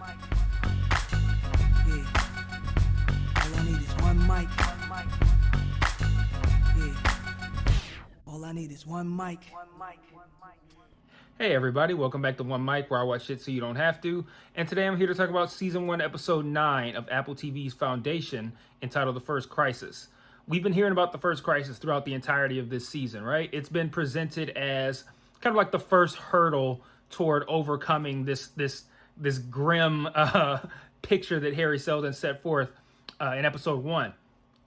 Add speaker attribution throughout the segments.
Speaker 1: Yeah. All I need is one mic. Yeah. All I need is one mic.
Speaker 2: Hey everybody, welcome back to One Mic, where I watch shit so you don't have to. And today I'm here to talk about Season 1, Episode 9 of Apple TV's Foundation, entitled The First Crisis. We've been hearing about the First Crisis throughout the entirety of this season, right? It's been presented as kind of like the first hurdle toward overcoming this grim picture that Harry Seldon set forth in Episode 1.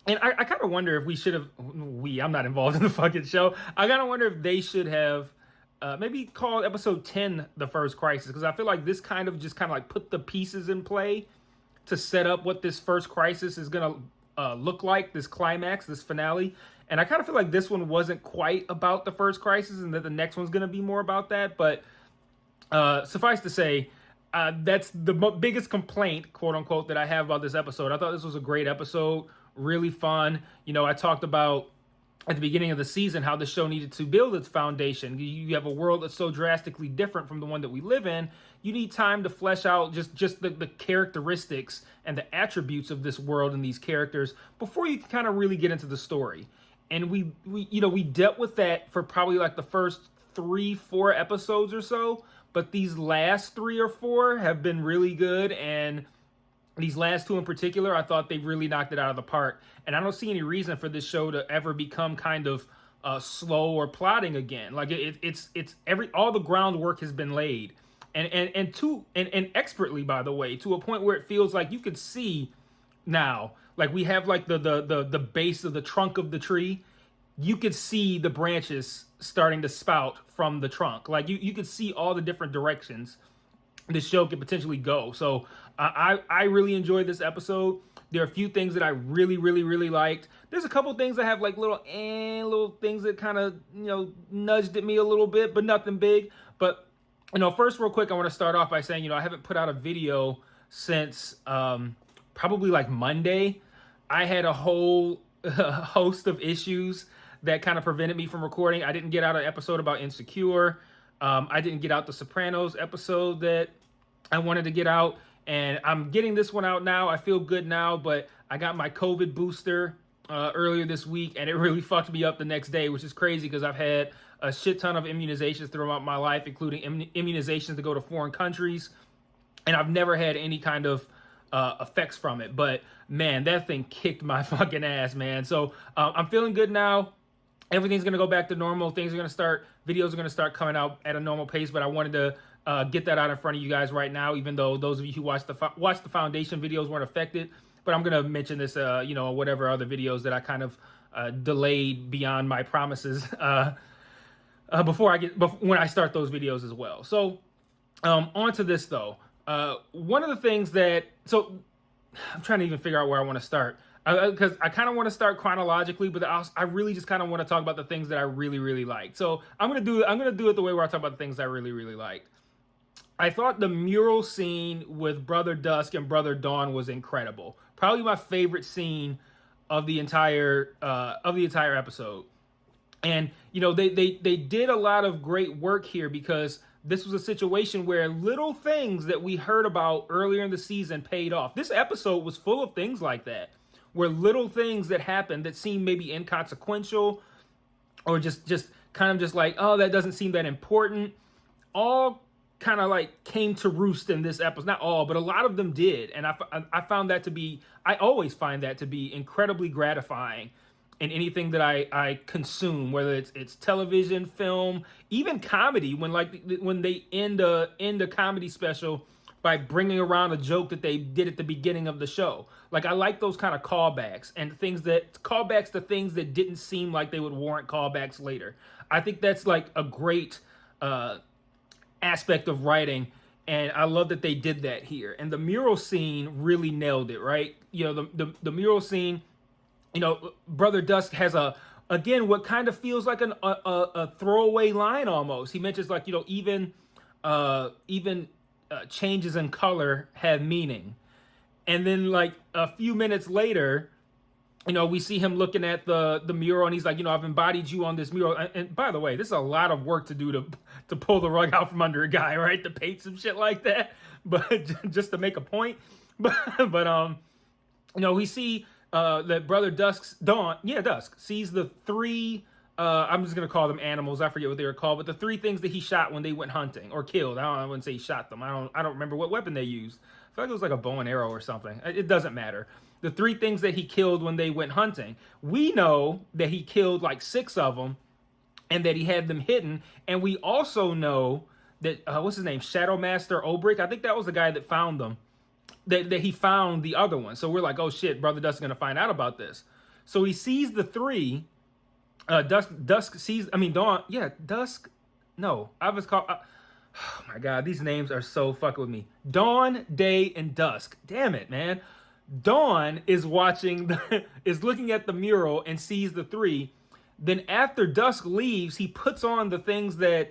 Speaker 2: And I kind of wonder if we should have, I'm not involved in the fucking show. I kind of wonder if they should have maybe called episode 10 The First Crisis, because I feel like this kind of like put the pieces in play to set up what this first crisis is going to look like, this climax, this finale. And I kind of feel like this one wasn't quite about the first crisis and that the next one's going to be more about that. But suffice to say, that's the biggest complaint, quote unquote, that I have about this episode. I thought this was a great episode, really fun. You know, I talked about at the beginning of the season how the show needed to build its foundation. You have a world that's so drastically different from the one that we live in. You need time to flesh out just the characteristics and the attributes of this world and these characters before you can kind of really get into the story. And we dealt with that for probably like the first 3-4 episodes or so, but these last 3 or 4 have been really good. And these last 2 in particular, I thought they really knocked it out of the park. And I don't see any reason for this show to ever become kind of slow or plodding again. Like it's all the groundwork has been laid, and expertly, by the way, to a point where it feels like you could see now. Like we have like the base of the trunk of the tree. You could see the branches starting to spout from the trunk. Like you could see all the different directions this show could potentially go. So I really enjoyed this episode. There are a few things that I really liked. There's a couple things that have like little things that kind of, nudged at me a little bit, but nothing big. But, first real quick, I want to start off by saying, I haven't put out a video since probably like Monday. I had a whole host of issues that kind of prevented me from recording. I didn't get out an episode about Insecure. I didn't get out the Sopranos episode that I wanted to get out, and I'm getting this one out now. I feel good now, but I got my COVID booster earlier this week, and it really fucked me up the next day, which is crazy because I've had a shit ton of immunizations throughout my life, including immunizations to go to foreign countries, and I've never had any kind of effects from it. But man, that thing kicked my fucking ass, man. So I'm feeling good now. Everything's going to go back to normal. Videos are going to start coming out at a normal pace, but I wanted to get that out in front of you guys right now, even though those of you who watched the Foundation videos weren't affected. But I'm going to mention this, whatever other videos that I kind of delayed beyond my promises when I start those videos as well. So on to this, though. One of the things so I'm trying to even figure out where I want to start. Because I kind of want to start chronologically, but I really just kind of want to talk about the things that I really liked. So I'm gonna do it the way where I talk about the things I really liked. I thought the mural scene with Brother Dusk and Brother Dawn was incredible. Probably my favorite scene of the entire episode. And they did a lot of great work here because this was a situation where little things that we heard about earlier in the season paid off. This episode was full of things like that, where little things that happened that seemed maybe inconsequential or just kind of like, oh, that doesn't seem that important, all kind of like came to roost in this episode. Not all, but a lot of them did. And I always find that to be incredibly gratifying in anything that I consume, whether it's television, film, even comedy, when they end a comedy special by bringing around a joke that they did at the beginning of the show. Like, I like those kind of callbacks and callbacks to things that didn't seem like they would warrant callbacks later. I think that's like a great aspect of writing, and I love that they did that here. And the mural scene really nailed it, right? The mural scene, Brother Dusk has what kind of feels like a throwaway line almost. He mentions like, even changes in color have meaning. And then like a few minutes later, we see him looking at the mural, and he's like, I've embodied you on this mural. And by the way, this is a lot of work to do to pull the rug out from under a guy, right? To paint some shit like that. but just to make a point. But we see that brother Dusk sees the three. I'm just gonna call them animals. I forget what they were called, but the three things that he shot when they went hunting or killed. I wouldn't say he shot them. I don't remember what weapon they used. I feel like it was like a bow and arrow or something. It doesn't matter. The three things that he killed when they went hunting. We know that he killed like 6 of them, and that he had them hidden. And we also know that what's his name, Shadow Master Obrick. I think that was the guy that found them. That he found the other one. So we're like, oh shit, brother Dusk is gonna find out about this. So he sees the three. Dusk sees. I mean, Dawn. Yeah, Dusk. No, I was called. Oh my god, these names are so fucking with me. Dawn, Day, and Dusk. Damn it, man. Dawn is watching, is looking at the mural and sees the three. Then after Dusk leaves, he puts on the things that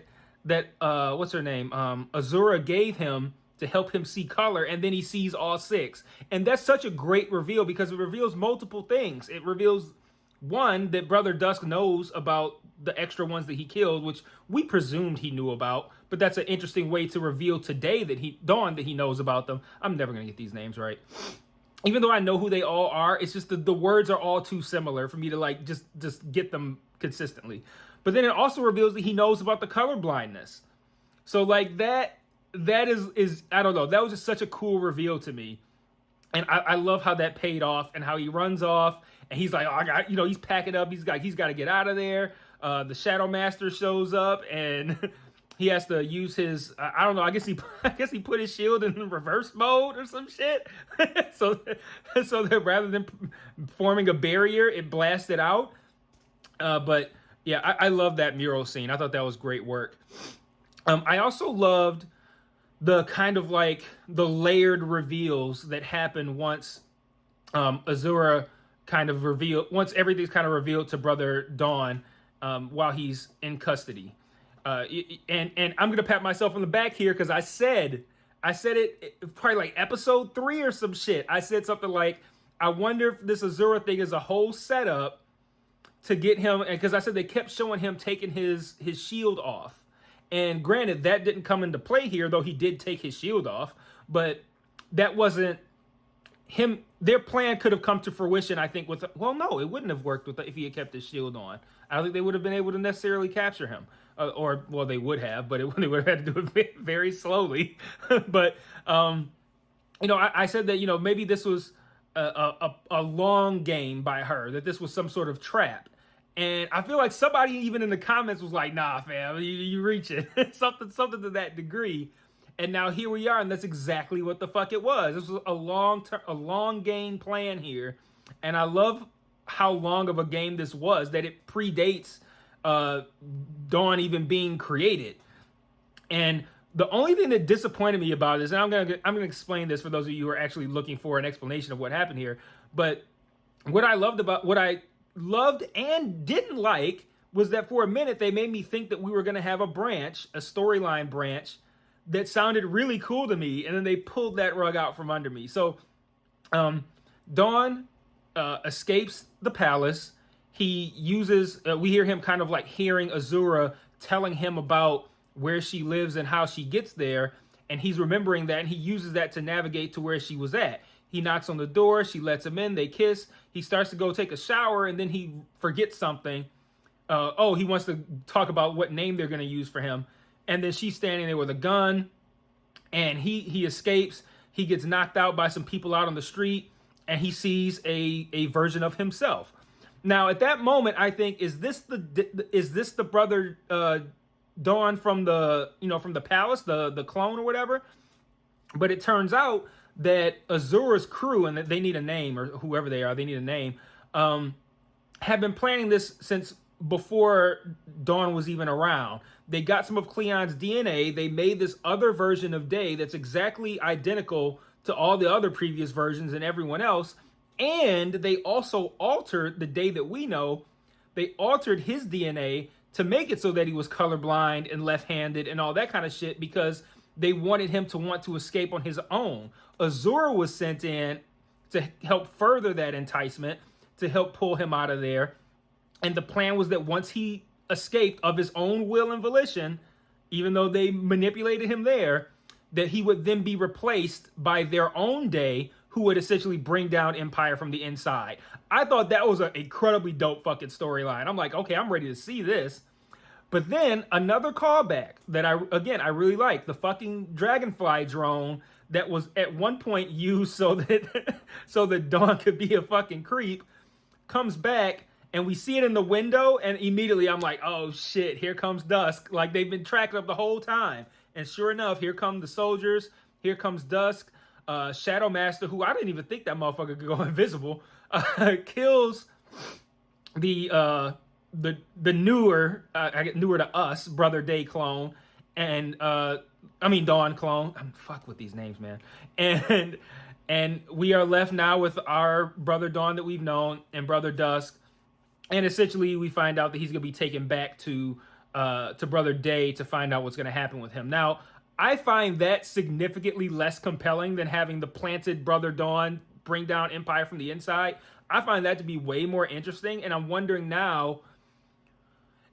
Speaker 2: what's her name, Azura gave him to help him see color, and then he sees all 6. And that's such a great reveal because it reveals multiple things. It reveals, one, that brother Dusk knows about the extra ones that he killed, which we presumed he knew about, but that's an interesting way to reveal today that he knows about them. I'm never gonna get these names right. Even though I know who they all are, it's just the words are all too similar for me to like just get them consistently. But then it also reveals that he knows about the color blindness. So like that is I don't know, that was just such a cool reveal to me. And I love how that paid off and how he runs off and he's like, oh, I got, he's packing up, he's got to get out of there. The Shadow Master shows up and he has to use his I don't know, I guess he put his shield in reverse mode or some shit. so that rather than forming a barrier, it blasted out. But yeah, I love that mural scene. I thought that was great work. I also loved the kind of like the layered reveals that happen once Azura once everything's kind of revealed to brother Dawn while he's in custody. And I'm gonna pat myself on the back here because I said it probably like episode 3 or some shit. I said something like, I wonder if this Azura thing is a whole setup to get him, because I said they kept showing him taking his shield off. And granted, that didn't come into play here, though he did take his shield off. But that wasn't him. Their plan could have come to fruition, I think, well, no, it wouldn't have worked if he had kept his shield on. I don't think they would have been able to necessarily capture him. Well, they would have, but they would have had to do it very slowly. But, I said that, maybe this was a long game by her, that this was some sort of trap. And I feel like somebody even in the comments was like, nah, fam, you reach it. something to that degree. And now here we are, and that's exactly what the fuck it was. This was a long game plan here. And I love how long of a game this was, that it predates Dawn even being created. And the only thing that disappointed me about this, and I'm gonna explain this for those of you who are actually looking for an explanation of what happened here, but what I loved and didn't like was that for a minute they made me think that we were going to have a storyline branch that sounded really cool to me, and then they pulled that rug out from under me. So Dawn escapes the palace. He uses we hear him kind of like hearing Azura telling him about where she lives and how she gets there, and he's remembering that, and he uses that to navigate to where she was at. He knocks on the door, she lets him in, they kiss. He starts to go take a shower, and then he forgets something. He wants to talk about what name they're going to use for him. And then she's standing there with a gun, and he escapes. He gets knocked out by some people out on the street, and he sees a version of himself. Now, at that moment, I think, is this the brother Dawn from the palace, the clone or whatever? But it turns out that Azura's crew, and they need a name, or whoever they are, they need a name, have been planning this since before Dawn was even around. They got some of Cleon's DNA. They made this other version of Day that's exactly identical to all the other previous versions and everyone else. And they also altered the Day that we know. They altered his DNA to make it so that he was colorblind and left-handed and all that kind of shit, because they wanted him to want to escape on his own. Azura was sent in to help further that enticement, to help pull him out of there. And the plan was that once he escaped of his own will and volition, even though they manipulated him there, that he would then be replaced by their own Day, who would essentially bring down Empire from the inside. I thought that was an incredibly dope fucking storyline. I'm like, okay, I'm ready to see this. But then another callback that I really like, the fucking Dragonfly drone that was at one point used so that so that Dawn could be a fucking creep, comes back and we see it in the window, and immediately I'm like, oh shit, here comes Dusk. Like they've been tracking up the whole time. And sure enough, here come the soldiers, here comes Dusk. Shadow Master, who I didn't even think that motherfucker could go invisible, kills the newer, I get newer to us, Brother Day clone, and Dawn clone. I'm fuck with these names, man. And we are left now with our Brother Dawn that we've known and Brother Dusk, and essentially we find out that he's gonna be taken back to Brother Day to find out what's gonna happen with him. Now, I find that significantly less compelling than having the planted Brother Dawn bring down Empire from the inside. I find that to be way more interesting, and I'm wondering now,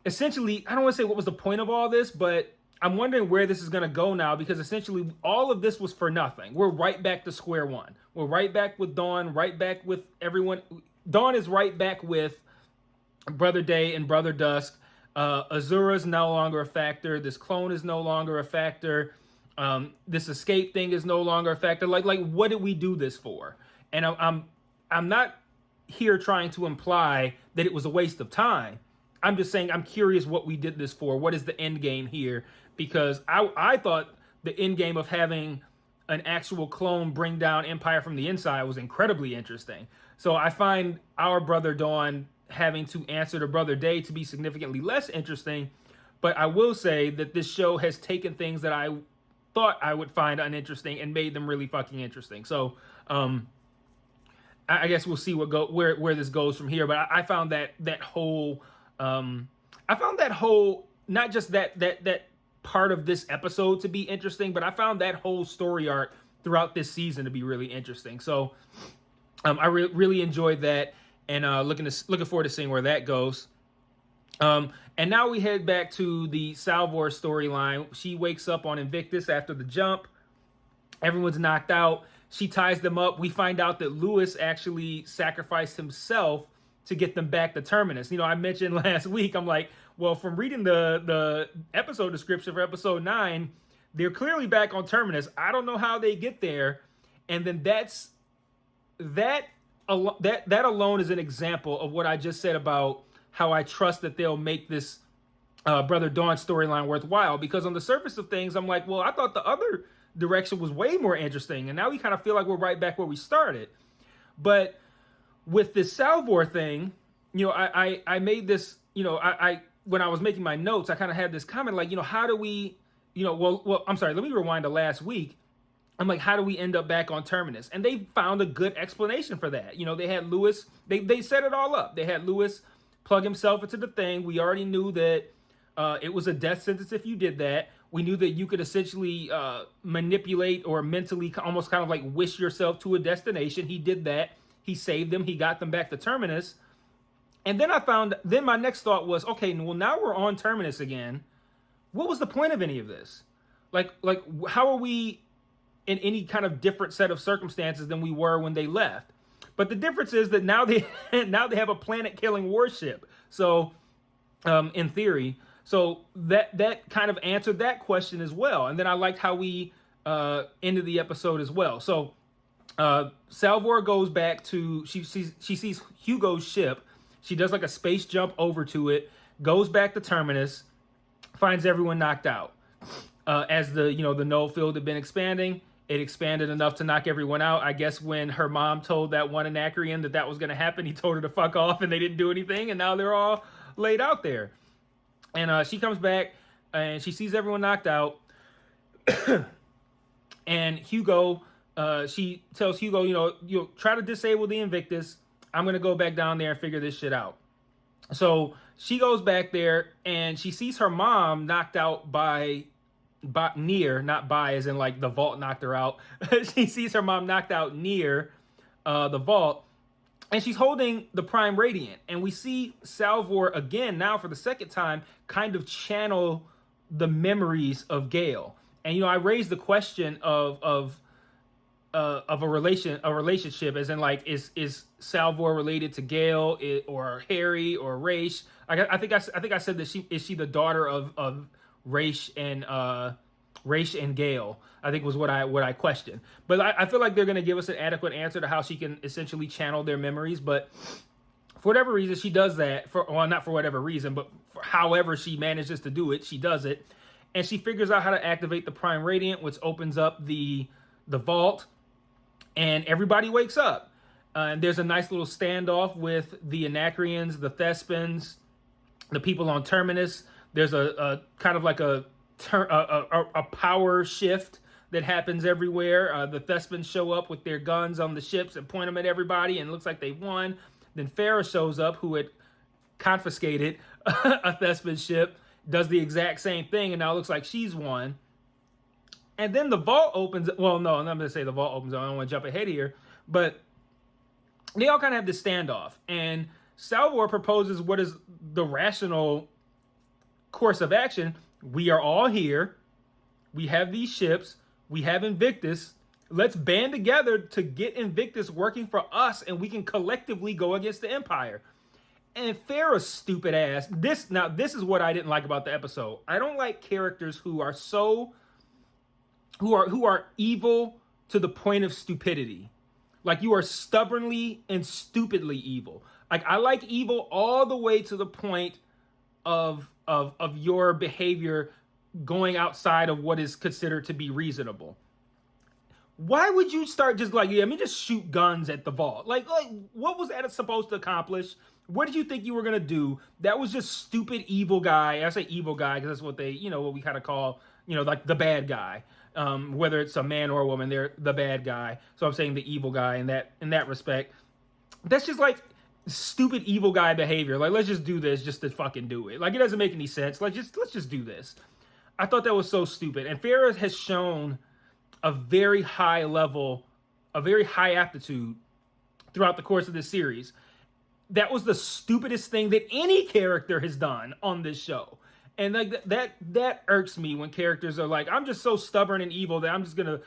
Speaker 2: essentially, I don't want to say what was the point of all this, but I'm wondering where this is going to go now, because essentially all of this was for nothing. We're right back to square one. We're right back with Dawn, right back with everyone. Dawn is right back with Brother Day and Brother Dusk. Azura's no longer a factor. This clone is no longer a factor. This escape thing is no longer a factor. Like, what did we do this for? And I'm not here trying to imply that it was a waste of time. I'm just saying I'm curious what we did this for. What is the end game here? Because I thought the end game of having an actual clone bring down Empire from the inside was incredibly interesting. So I find our Brother Dawn having to answer to Brother Day to be significantly less interesting. But I will say that this show has taken things that I thought I would find uninteresting and made them really fucking interesting. So I guess we'll see where this goes from here. But I found that whole not just that part of this episode to be interesting, but I found that whole story arc throughout this season to be really interesting. So I really enjoyed that, and looking forward to seeing where that goes. And now we head back to the Salvor storyline. She wakes up on Invictus after the jump. Everyone's knocked out. She ties them up. We find out that Lewis actually sacrificed himself to get them back to Terminus. You know, I mentioned last week, I'm like, well, from reading the episode description for episode 9, they're clearly back on Terminus. I don't know how they get there. And then that alone is an example of what I just said about how I trust that they'll make this Brother Dawn storyline worthwhile. Because on the surface of things, I'm like, well, I thought the other direction was way more interesting. And now we kind of feel like we're right back where we started. But with this Salvor thing, you know, I made this, you know, I when I was making my notes, I kind of had this comment like, you know, how do we, you know, well, I'm sorry, let me rewind to last week. I'm like, how do we end up back on Terminus? And they found a good explanation for that. You know, they had Lewis, they set it all up. They had Lewis plug himself into the thing. We already knew that it was a death sentence if you did that. We knew that you could essentially manipulate or mentally almost kind of like wish yourself to a destination. He did that. He saved them. He got them back to Terminus. And then then my next thought was, okay, well, now we're on Terminus again. What was the point of any of this? Like how are we in any kind of different set of circumstances than we were when they left? But the difference is that now they have a planet-killing warship. So, in theory, so that kind of answered that question as well. And then I liked how we ended the episode as well. So, Salvor goes back to she sees Hugo's ship. She does like a space jump over to it, goes back to Terminus, finds everyone knocked out. As the null field had been expanding, it expanded enough to knock everyone out. I guess when her mom told that one Anacreon that was going to happen, he told her to fuck off, and they didn't do anything, and now they're all laid out there. And she comes back, and she sees everyone knocked out. And Hugo, she tells Hugo, you'll try to disable the Invictus. I'm going to go back down there and figure this shit out. So she goes back there, and she sees her mom knocked out by near, not by as in like the vault knocked her out. She sees her mom knocked out near the vault, and she's holding the Prime Radiant. And we see Salvor again now for the second time kind of channel the memories of Gale. And I raised the question of a relationship, as in like is Salvor related to Gale, or Harry, or Raish? I think I said that she the daughter of Raish and Gale, I think was what I questioned. But I feel like they're going to give us an adequate answer to how she can essentially channel their memories. But for whatever reason, she does that. Not for whatever reason, but for however she manages to do it, she does it. And she figures out how to activate the Prime Radiant, which opens up the vault. And everybody wakes up. And there's a nice little standoff with the Anacreons, the Thespins, the people on Terminus. There's a kind of like a power shift that happens everywhere. The Thespins show up with their guns on the ships and point them at everybody, and it looks like they won. Then Farah shows up, who had confiscated a Thespin ship, does the exact same thing, and now it looks like she's won. And then the vault opens. Well, no, I'm not going to say the vault opens. I don't want to jump ahead here. But they all kind of have this standoff. And Salvor proposes what is the rational course of action. We are all here. We have these ships. We have Invictus. Let's band together to get Invictus working for us, and we can collectively go against the Empire. And Farah's stupid ass. This is what I didn't like about the episode. I don't like characters who are who are evil to the point of stupidity. Like, you are stubbornly and stupidly evil. Like, I like evil all the way to the point of your behavior going outside of what is considered to be reasonable. Why would you start just like, let me just shoot guns at the vault? Like what was that supposed to accomplish? What did you think you were gonna do? That was just stupid evil guy. I say evil guy because that's what they, what we kind of call, like the bad guy. Whether it's a man or a woman, they're the bad guy. So I'm saying the evil guy in that respect. That's just like stupid evil guy behavior. Like, let's just do this just to fucking do it. Like, it doesn't make any sense. Like, let's just do this. I thought that was so stupid. And Farah has shown a very high level, a very high aptitude throughout the course of this series. That was the stupidest thing that any character has done on this show. And like that irks me when characters are like, I'm just so stubborn and evil that I'm just gonna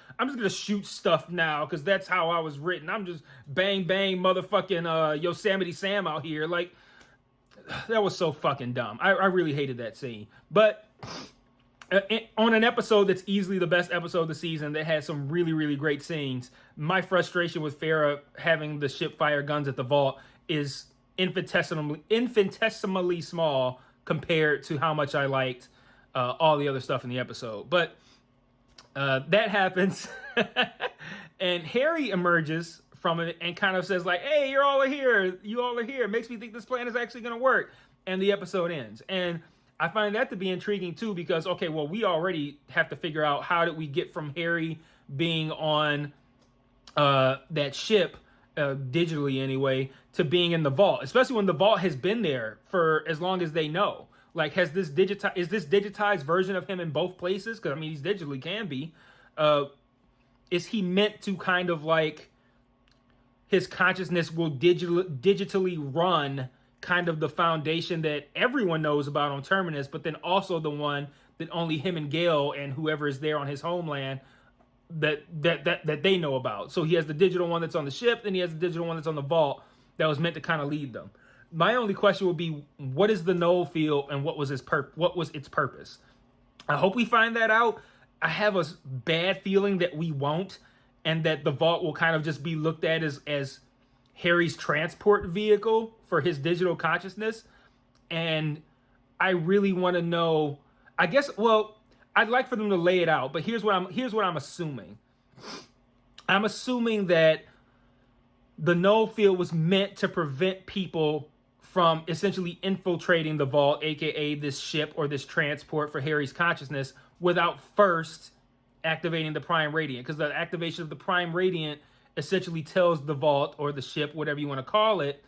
Speaker 2: shoot stuff now because that's how I was written. I'm just bang bang motherfucking Yosemite Sam out here. Like, that was so fucking dumb. I really hated that scene. But on an episode that's easily the best episode of the season, that had some really, really great scenes, my frustration with Farah having the ship fire guns at the vault is infinitesimally small compared to how much I liked all the other stuff in the episode. But that happens. And Harry emerges from it and kind of says like, hey, you all are here. It makes me think this plan is actually going to work. And the episode ends. And I find that to be intriguing too, because, okay, well, we already have to figure out how did we get from Harry being on that ship, digitally anyway, to being in the vault, especially when the vault has been there for as long as they know. Like, is this digitized version of him in both places? Because, I mean, he's digitally can be. Is he meant to kind of like, his consciousness will digitally run kind of the foundation that everyone knows about on Terminus, but then also the one that only him and Gale and whoever is there on his homeland that they know about. So he has the digital one that's on the ship, then he has the digital one that's on the vault that was meant to kind of lead them. My only question would be, what is the null field and what was its purpose? I hope we find that out. I have a bad feeling that we won't, and that the vault will kind of just be looked at as Harry's transport vehicle for his digital consciousness. And I really want to know, I guess, well, I'd like for them to lay it out, but here's what I'm assuming. I'm assuming that the null field was meant to prevent people from essentially infiltrating the vault, aka this ship or this transport for Harry's consciousness, without first activating the Prime Radiant. Because the activation of the Prime Radiant essentially tells the vault or the ship, whatever you want to call it,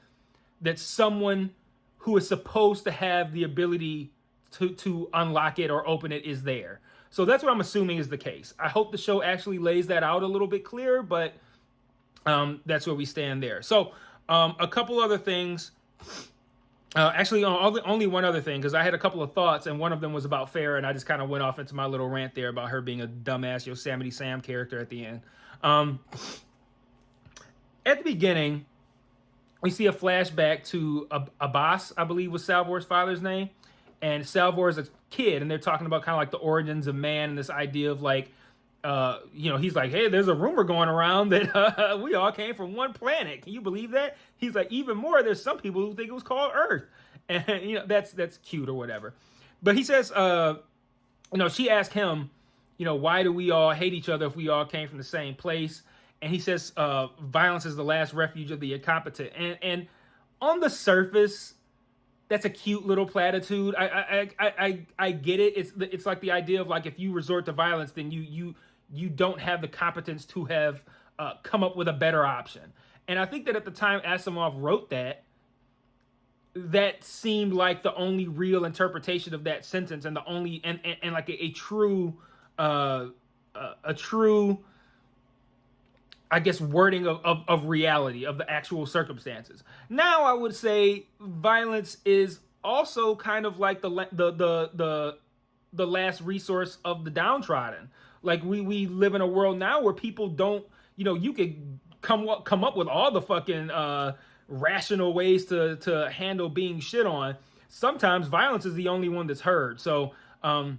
Speaker 2: that someone who is supposed to have the ability to unlock it or open it is there. So that's what I'm assuming is the case. I hope the show actually lays that out a little bit clearer, but that's where we stand there. So a couple other things Actually, only one other thing, because I had a couple of thoughts, and one of them was about Farrah, and I just kind of went off into my little rant there about her being a dumbass Yosemite Sam character at the end. Um, at the beginning, we see a flashback to Abbas, I believe was Salvor's father's name, and Salvor is a kid, and they're talking about kind of like the origins of man and this idea of like, he's like, hey, there's a rumor going around that we all came from one planet. Can you believe that? He's like, even more, there's some people who think it was called Earth, and that's cute or whatever. But he says, she asked him, why do we all hate each other if we all came from the same place? And he says, violence is the last refuge of the incompetent. And on the surface, that's a cute little platitude. I get it. It's like the idea of like, if you resort to violence, then you don't have the competence to have come up with a better option. And I think that at the time Asimov wrote that seemed like the only real interpretation of that sentence, and the only and like a true I guess wording of reality, of the actual circumstances. Now I would say violence is also kind of like the last resource of the downtrodden. Like we live in a world now where people don't, you could come up with all the fucking rational ways to handle being shit on. Sometimes violence is the only one that's heard. So I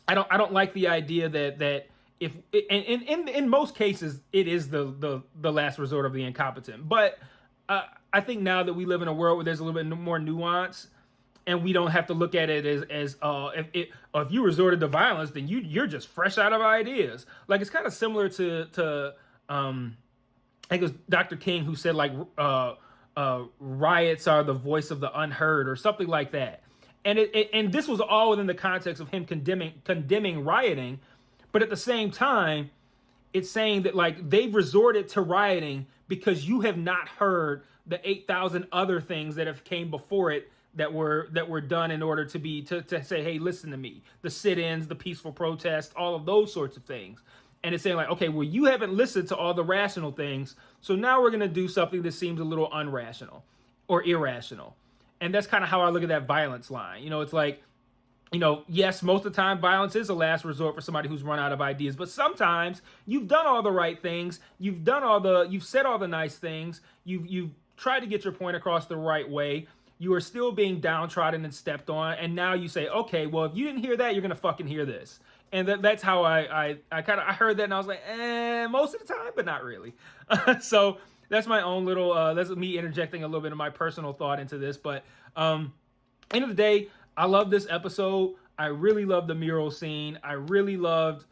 Speaker 2: don't like the idea that if in most cases it is the last resort of the incompetent. But I think now that we live in a world where there's a little bit more nuance, and we don't have to look at it as if you resorted to violence, then you're just fresh out of ideas. Like, it's kind of similar to I think it was Dr. King who said like riots are the voice of the unheard or something like that. And this was all within the context of him condemning rioting. But at the same time, it's saying that like they've resorted to rioting because you have not heard the 8,000 other things that have came before it that were done in order to say, hey, listen to me. The sit-ins, the peaceful protests, all of those sorts of things. And it's saying like, okay, well, you haven't listened to all the rational things, so now we're gonna do something that seems a little unrational or irrational. And that's kind of how I look at that violence line. It's like, yes, most of the time violence is a last resort for somebody who's run out of ideas. But sometimes you've done all the right things. You've said all the nice things. You've tried to get your point across the right way. You are still being downtrodden and stepped on. And now you say, okay, well, if you didn't hear that, you're going to fucking hear this. And that's how I heard that. And I was like, most of the time, but not really. So that's my own little, that's me interjecting a little bit of my personal thought into this. But end of the day, I love this episode. I really loved the mural scene. I really loved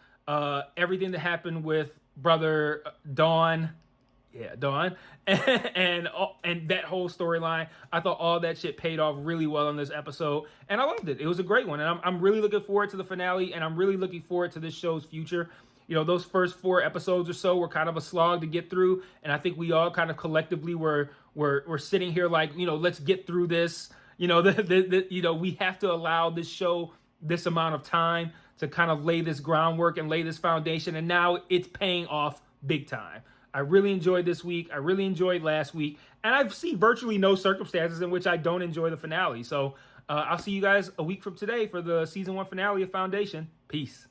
Speaker 2: everything that happened with brother Dawn. Yeah, Dawn. And that whole storyline. I thought all that shit paid off really well in this episode. And I loved it. It was a great one. And I'm really looking forward to the finale. And I'm really looking forward to this show's future. Those first 4 episodes or so were kind of a slog to get through. And I think we all kind of collectively were sitting here like, let's get through this. We have to allow this show this amount of time to kind of lay this groundwork and lay this foundation. And now it's paying off big time. I really enjoyed this week. I really enjoyed last week. And I see virtually no circumstances in which I don't enjoy the finale. So I'll see you guys a week from today for the season 1 finale of Foundation. Peace.